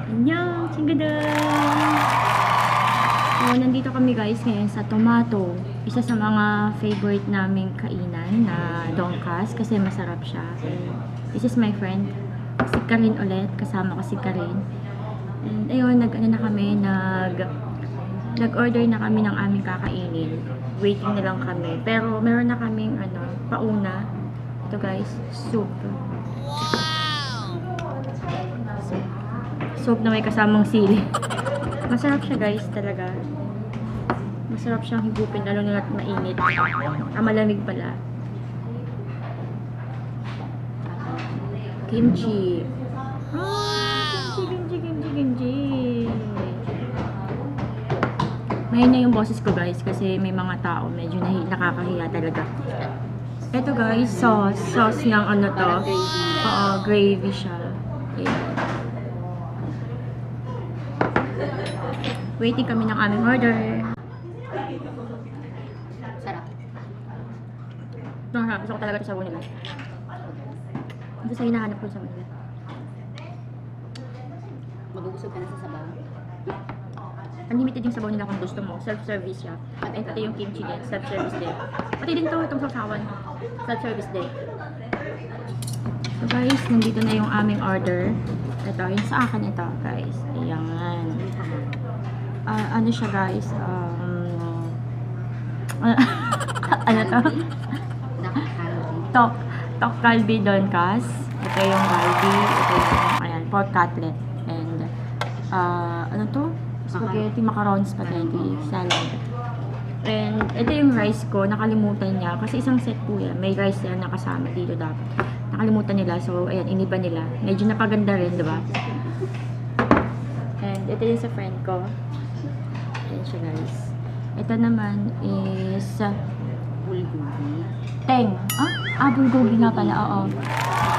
Annyeong, chingada! So, nandito kami guys ngayon sa Tomato. Isa sa mga favorite naming kainan na donkas kasi masarap siya. So, this is my friend, si Karin ulit. Kasama ko si Karin. And ayun, nag-order na kami ng aming kakainin. Waiting na lang kami. Pero meron na kaming pauna. Ito guys, soup. Soup na may kasamang sili. Masarap siya guys, talaga. Masarap siyang higupin, lalo na mainit. Malamig pala. Kimchi. Kimchi. Mahina yung boses ko guys, kasi may mga tao medyo nakakahiya talaga. Ito guys, sauce ng to. Oo, gravy siya. Ayan. Waiting kami ng aming order. Sarap. Sarap. Gusto ko talaga ito sa nila. Ito sa hinahanap ko sa nila. Magugusog ka na sa sabaw. Unlimited yung sabaw nila kung gusto mo. Self-service siya. At ito yung kimchi din. Self-service din. Pati din to, itong sausawan. Self-service din. So guys, nandito na yung aming order. Ito, yung sa akin ito guys. Ayan. Ano siya guys? Ano to? Tok kalbi donkas. Ito yung galbi. Ito yung pork cutlet. And ano to? Spaghetti, macaron, spaghetti, salad. And ito yung rice ko. Nakalimutan niya. Kasi isang set po yan. May rice yan nakasama dito dapat. Nakalimutan nila. So, ayan, iniba nila. Medyo napaganda rin, diba? And ito yung sa friend ko. Ayan siya guys. Ito naman is Bulgogi. teng. Bulgogi nga pala. Oo.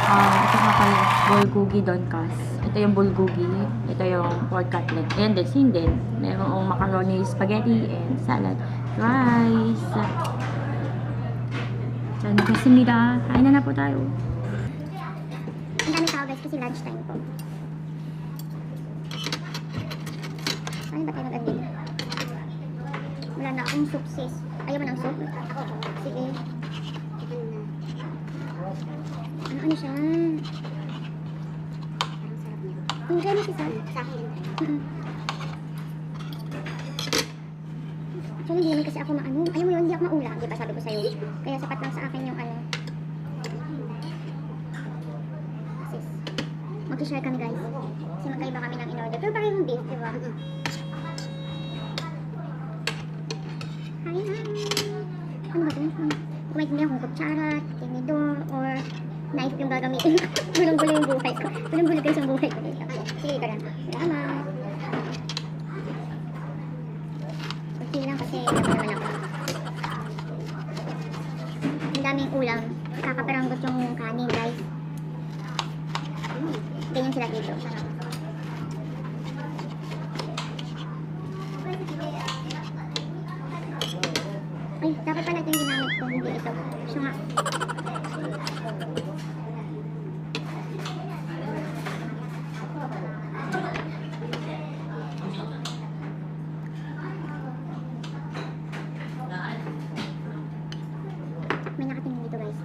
Ito nga pala bulgogi donkas. Ito yung bulgogi. Ito yung pork cutlet. Ayan din. Same din. Merong macaroni, spaghetti, and salad. Rice. Diyan kasimida. Kain na po tayo. Ang dami tao guys kasi lunch time po. Ano ba tayo mag-admin? Wala na akong soup sis. Ayaw mo ng soup? Sige. Ano siya? Ang sarap niya. Ang gano'n si Sam? Sa akin din. Actually, hindi naman kasi ako maano. Ayaw mo yun, hindi ako maulam. Di ba sabi ko sa'yo? Kaya sapat lang sa akin yung sis. Mag-share kami guys. Kasi magkaiba kami ng in-order. Pero parehong beef, di ba? Hi. Ano ba ito? Kung maintindihan kung kutsara, tinidor, or knife yung gagamitin. Bulong-bulo yung buhay ko. Bulong-bulo guys yung buhay ko dito. Sige ka lang. Salamat. Okay lang kasi naman ako. Ang daming ulam. Kakaparanggot yung kanin guys. Ganyan sila dito. Ay, dapat pala ito yung ginamit ko. Hindi ito. Siya nga. May nakatingin dito guys.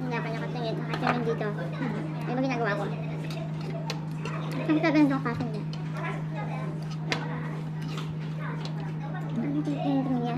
Hindi ako nakatingin. Nakatingin dito. Ano ba ginagawa ko? Kasi kaganda ang kaso niya. Ano tingin niya?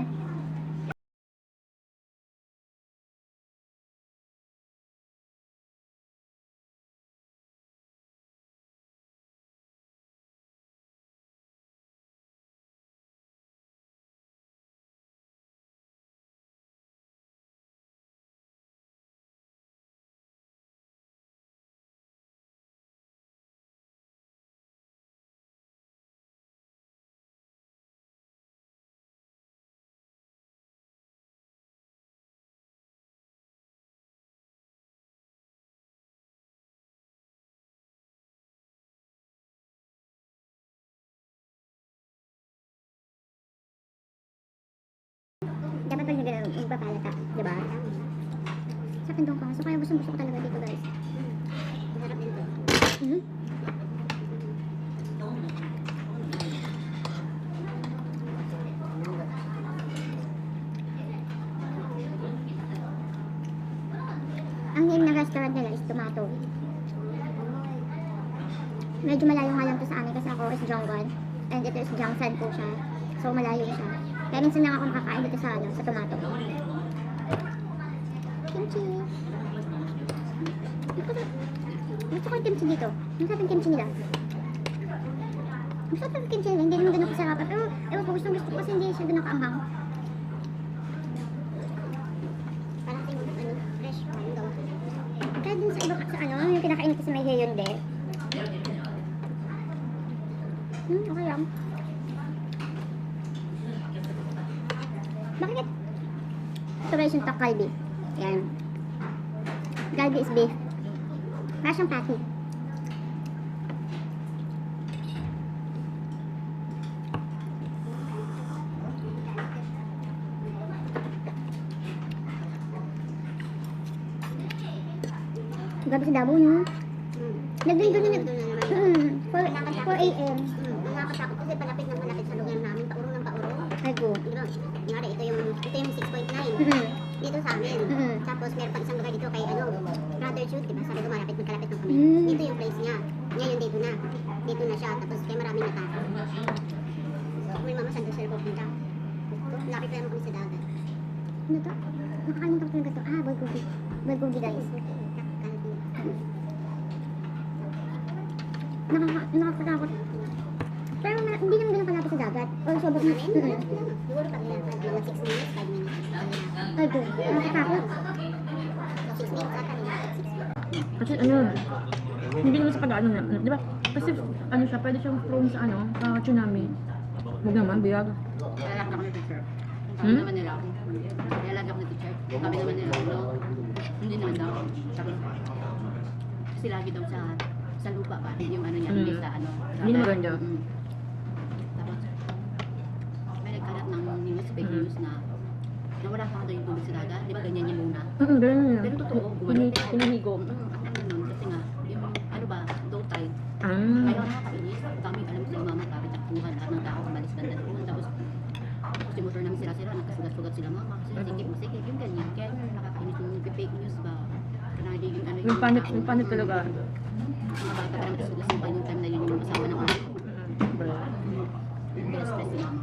Dapat pag nag magpapala ka, di ba? Sa kandong ka. So kaya gusto ko talaga dito guys. Masarap din to. Mhm. Ang name ng restaurant nila is Tomato. Medyo malayo nga lang to sa amin kasi ako is Jonggon. And ito is Jangsan po siya. So malayo siya. Kaya minsan lang ako makakain dito sa, sa Tomato. Kimchi. Gusto ko yung kimchi dito. Ang sarap yung kimchi nila. Ang sarap yung kimchi nila. Hindi naman ganun kasarap. Pero ewan ko, gusto ko kasi hindi siya ganun kaanghang. Parang yung fresh mango. Kaya dun sa iba sa yung pinakainit ko sa may Hyundai. Okay lang. Bakit? Ito guys yung kalbi. Yan. Galbi is beef. Parang siyang patty. Grabe sa Davao, no? Nag-doon na 4 a.m. Nakakatakot kasi palapit sa lugar namin, paurong ng paurong. Ay, go. Di ba? Ngari, ito yung 6.9. Dito sa amin. Tapos meron pa isang lugar dito kay Brother Shoot, di ba? Sabi ko malapit, magkalapit ng kami. Dito yung place niya. Ngayon dito na. Dito na siya. Tapos kaya maraming natakot. May mama saan doon sila pupunta. Lapit pa naman kami sa dagat. Ano to? Nakakalimutan ko talaga to. Ah, bulgogi. Bulgogi guys. Nakakatakot. Pero hindi naman ganun kalapit sa dagat. Or sobrang Siguro pag mga 6 minutes, 5 minutes. Ay, go. Nakakatakot. 6 minutes ata nila. 6 minutes. Kasi hindi naman sa pag-ano na, di ba? Kasi siya, pwede siyang prone sa sa tsunami. Huwag naman, biyag. Lalagyan ako ng teacher. Sabi naman nila, lalagyan ako ng teacher. Sabi naman nila, hindi naman daw. Sabi, kasi lagi daw sa lupa ba? Yung niya, hindi sa Hindi naman maganda. Tapos, may nagkalat ng news, fake news na nawala pa daw yung tubig sa dagat. Di ba ganyan yung muna? Ganun yun. Pero totoo, gumalik. Pinahigom. Kasi nga, yung low tide. Ah. Kaya nakakainis. Kami, alam ko yung mama, kami takbuhan, lahat ng tao, umalis na doon. Tapos yung motor namin sila-sila, nagkasugat-sugat sila mama. Kasi masikip, yung ganyan. Kaya nakakainis yung fake news ba? Nagiging Yung panik talaga. Mga bata pa naman isugas yung yung time na yun yung asawa ng anak. Kaya stress si mama.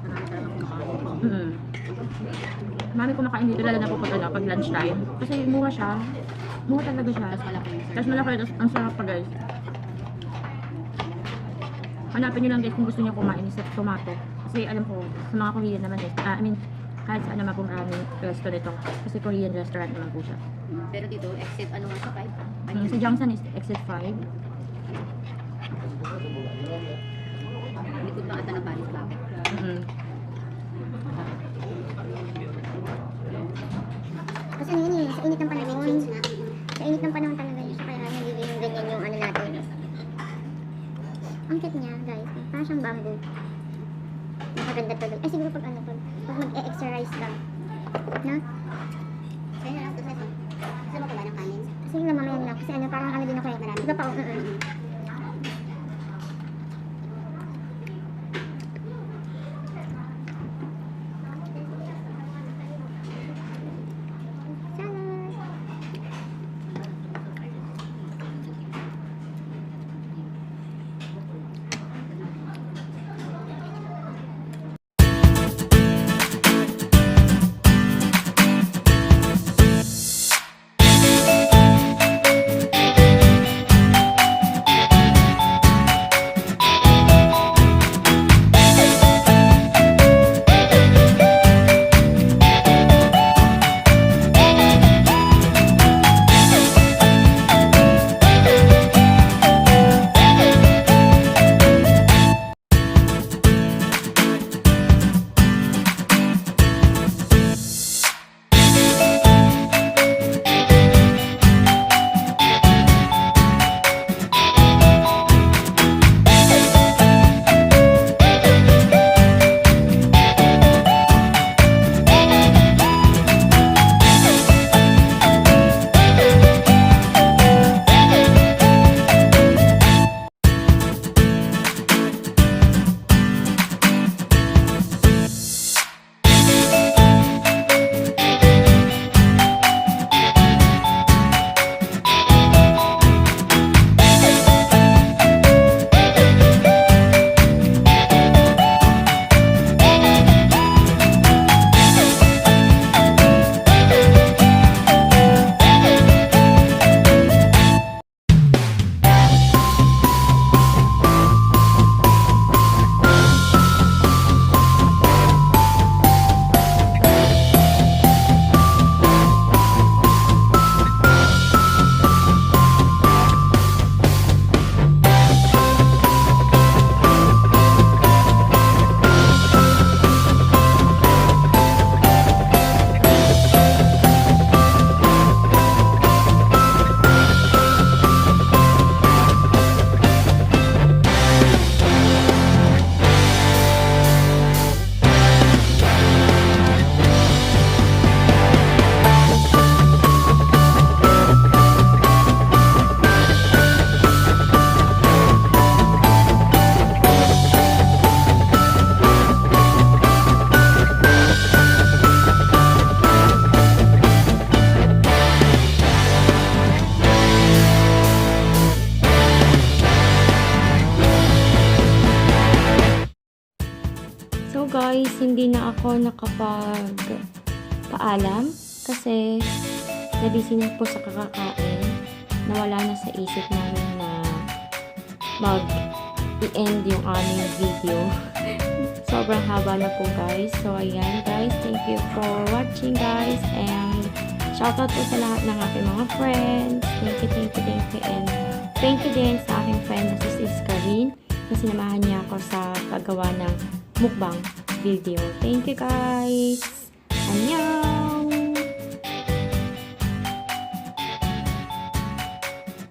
Marami talaga kumakain. Mami kumakain dito lalo na pag lunchtime. Kasi mura siya. Mura talaga siya. Tapos malaki yung Tapos malaki, tapos ang sarap pa guys. Hanapin nyo lang guys kung gusto niyo kumain sa Tomato. Kasi alam ko, sa mga Korean naman kahit saan naman kung maraming resto nito. Kasi Korean restaurant naman po siya. Pero dito, exit ano nga sa 5? Sa Jangsan is exit 5. Likod pa ata ng Paris Bakit? Kasi sa init ng panahon. Sa init ng panahon talaga yun. Kaya nagiging ganyan yung natin. Ang cute niya, guys. Parang siyang bamboo. Nakaganda talaga. Ay, siguro pag mag-e-exercise ka. No? Sa'yo na lang ito sa'yo. Gusto mo ka ba ng kanin? Sige lang, mamaya na. Kasi parang din ako eh. Marami. Iba pa, hindi na ako nakapag-paalam kasi nabisi na po sa kakakain. Nawala na sa isip namin na mag-i-end yung aming video. Sobrang haba na po guys. So ayan guys, thank you for watching guys, and shoutout po sa lahat ng aking mga friends. Thank you. And thank you din sa aking friend na si Sis Karin na sinamahan niya ako sa paggawa ng mukbang video. Thank you guys! Annyeong!